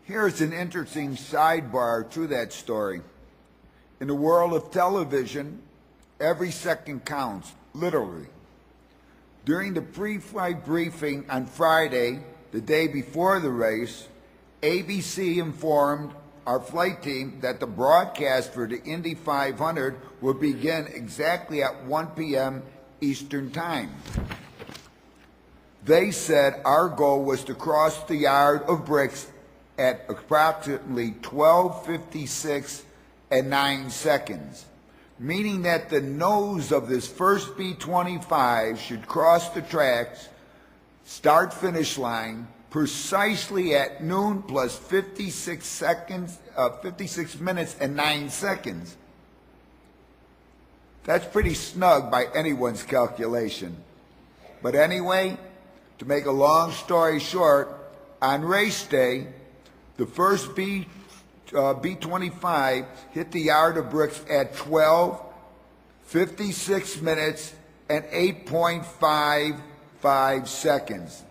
Here's an interesting sidebar to that story. In the world of television, every second counts, literally. During the pre-flight briefing on Friday, the day before the race, ABC informed our flight team that the broadcast for the Indy 500 would begin exactly at 1 p.m. Eastern Time. They said our goal was to cross the yard of bricks at approximately 12:56 and 9 seconds, meaning that the nose of this first B-25 should cross the tracks, start-finish line, precisely at noon plus 56 minutes and 9 seconds. That's pretty snug by anyone's calculation. But anyway, to make a long story short, on race day, the first B-25 hit the yard of bricks at 12:56 minutes and 8.55 seconds.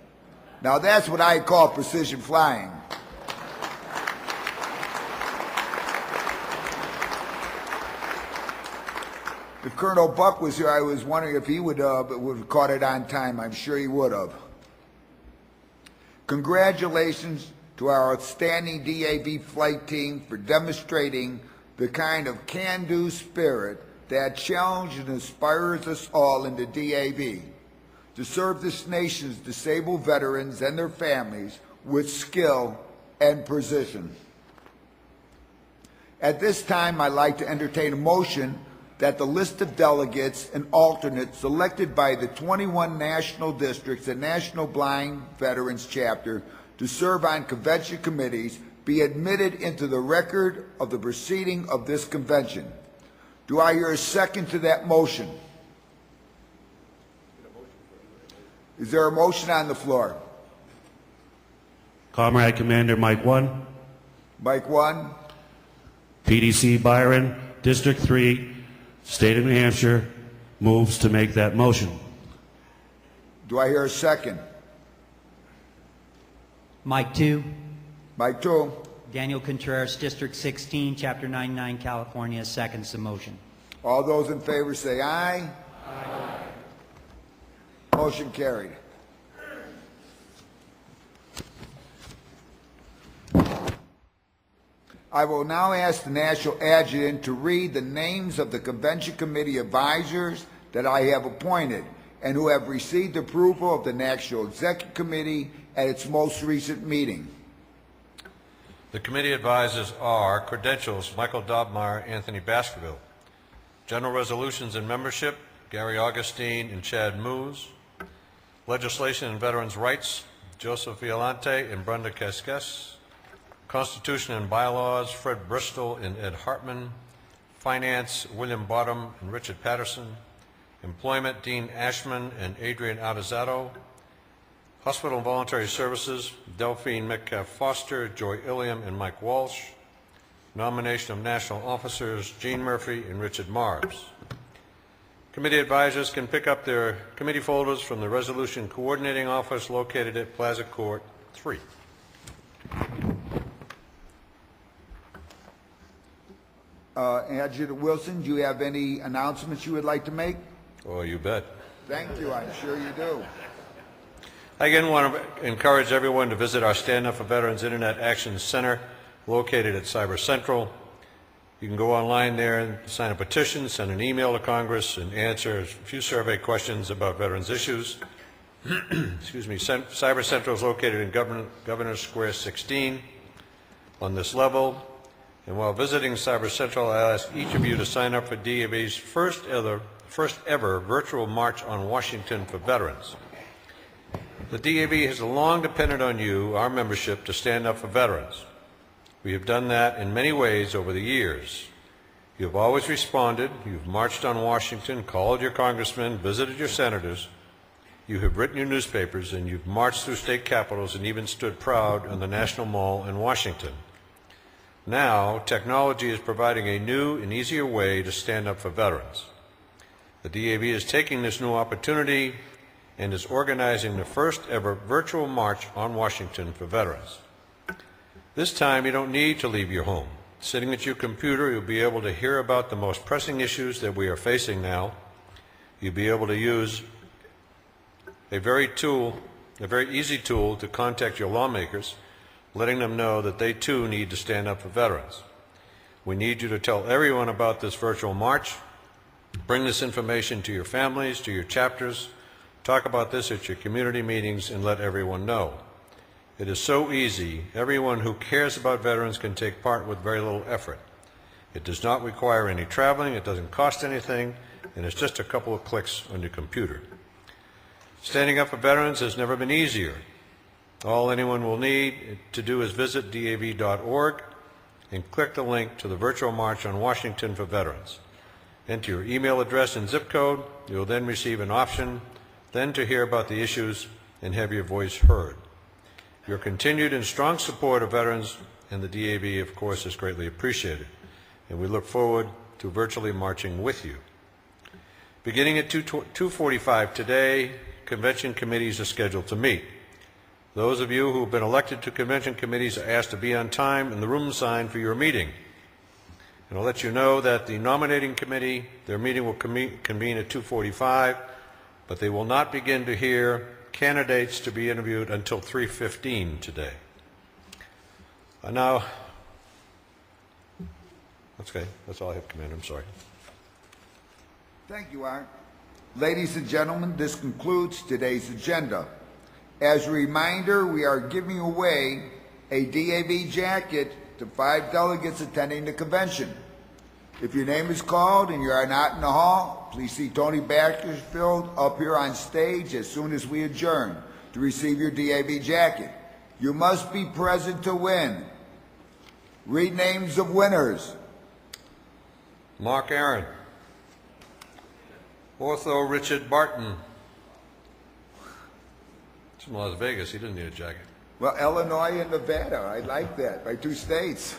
Now that's what I call precision flying. If Colonel Buck was here, I was wondering if he would have caught it on time. I'm sure he would have. Congratulations to our outstanding DAV flight team for demonstrating the kind of can-do spirit that challenges and inspires us all in the DAV to serve this nation's disabled veterans and their families with skill and precision. At this time, I'd like to entertain a motion that the list of delegates and alternates selected by the 21 national districts and National Blind Veterans Chapter to serve on convention committees be admitted into the record of the proceeding of this convention. Do I hear a second to that motion? Is there a motion on the floor? Comrade Commander Mike 1. Mike 1. PDC Byron, District 3, State of New Hampshire, moves to make that motion. Do I hear a second? Mike 2. Mike 2. Daniel Contreras, District 16, Chapter 99, California, seconds the motion. All those in favor say aye. Aye. Motion carried. I will now ask the National Adjutant to read the names of the Convention Committee advisors that I have appointed and who have received approval of the National Executive Committee at its most recent meeting. The committee advisors are credentials: Michael Dobmeyer, Anthony Baskerville. General resolutions and membership: Gary Augustine and Chad Moose. Legislation and Veterans' Rights: Joseph Violante and Brenda Casques. Constitution and Bylaws: Fred Bristol and Ed Hartman. Finance: William Bottom and Richard Patterson. Employment: Dean Ashman and Adrian Artizato. Hospital and Voluntary Services: Delphine Metcalf Foster, Joy Illiam, and Mike Walsh. Nomination of National Officers: Gene Murphy and Richard Marbs. Committee advisors can pick up their committee folders from the Resolution Coordinating Office located at Plaza Court 3. Adjutant Wilson, do you have any announcements you would like to make? Oh, you bet. Thank you. I'm sure you do. I again want to encourage everyone to visit our Stand Up for Veterans Internet Action Center located at Cyber Central. You can go online there and sign a petition, send an email to Congress, and answer a few survey questions about veterans issues. Excuse me. Cyber Central is located in Governor Square 16 on this level. And while visiting Cyber Central, I ask each of you to sign up for DAV's first ever virtual March on Washington for Veterans. The DAV has long depended on you, our membership, to stand up for veterans. We have done that in many ways over the years. You have always responded. You've marched on Washington, called your congressmen, visited your senators. You have written your newspapers, and you've marched through state capitals and even stood proud on the National Mall in Washington. Now, technology is providing a new and easier way to stand up for veterans. The DAV is taking this new opportunity and is organizing the first ever virtual March on Washington for Veterans. This time, you don't need to leave your home. Sitting at your computer, you'll be able to hear about the most pressing issues that we are facing now. You'll be able to use a very easy tool to contact your lawmakers, letting them know that they too need to stand up for veterans. We need you to tell everyone about this virtual march. Bring this information to your families, to your chapters. Talk about this at your community meetings and let everyone know. It is so easy. Everyone who cares about veterans can take part with very little effort. It does not require any traveling, it doesn't cost anything, and it's just a couple of clicks on your computer. Standing up for veterans has never been easier. All anyone will need to do is visit DAV.org and click the link to the virtual March on Washington for Veterans. Enter your email address and zip code. You will then receive an option then to hear about the issues and have your voice heard. Your continued and strong support of veterans and the DAV, of course, is greatly appreciated, and we look forward to virtually marching with you. Beginning at 2:45 today, convention committees are scheduled to meet. Those of you who have been elected to convention committees are asked to be on time in the room assigned for your meeting. And I'll let you know that the nominating committee, their meeting will convene at 2:45, but they will not begin to hear candidates to be interviewed until 3:15 today. Now, that's okay. That's all I have, Commander. I'm sorry. Thank you, Art. Ladies and gentlemen, this concludes today's agenda. As a reminder, we are giving away a DAV jacket to 5 delegates attending the convention. If your name is called and you are not in the hall, please see Tony Bakersfield up here on stage as soon as we adjourn to receive your DAV jacket. You must be present to win. Read names of winners. Mark Aaron. Ortho Richard Barton. It's from Las Vegas. He didn't need a jacket. Well, Illinois and Nevada. I like that. By 2 states.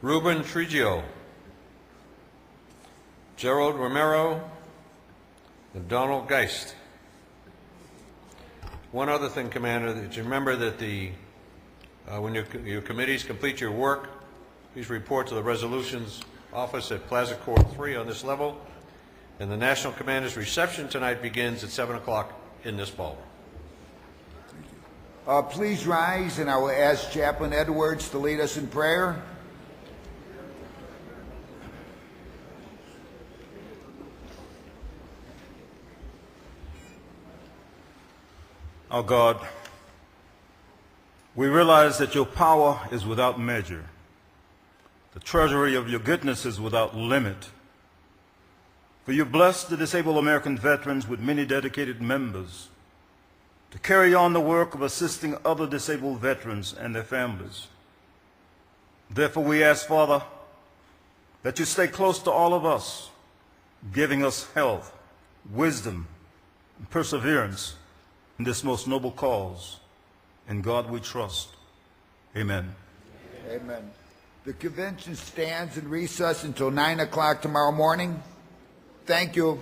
Ruben Trigio. Gerald Romero. And Donald Geist. One other thing, Commander, that you remember that when your committees complete your work, please report to the Resolutions Office at Plaza Court 3 on this level. And the National Commander's reception tonight begins at 7 o'clock in this ballroom. Please rise, and I will ask Chaplain Edwards to lead us in prayer. Our God, we realize that your power is without measure. The treasury of your goodness is without limit. For you bless the disabled American veterans with many dedicated members to carry on the work of assisting other disabled veterans and their families. Therefore, we ask, Father, that you stay close to all of us, giving us health, wisdom, and perseverance in this most noble cause. In God we trust. Amen. Amen. The convention stands in recess until 9 o'clock tomorrow morning. Thank you.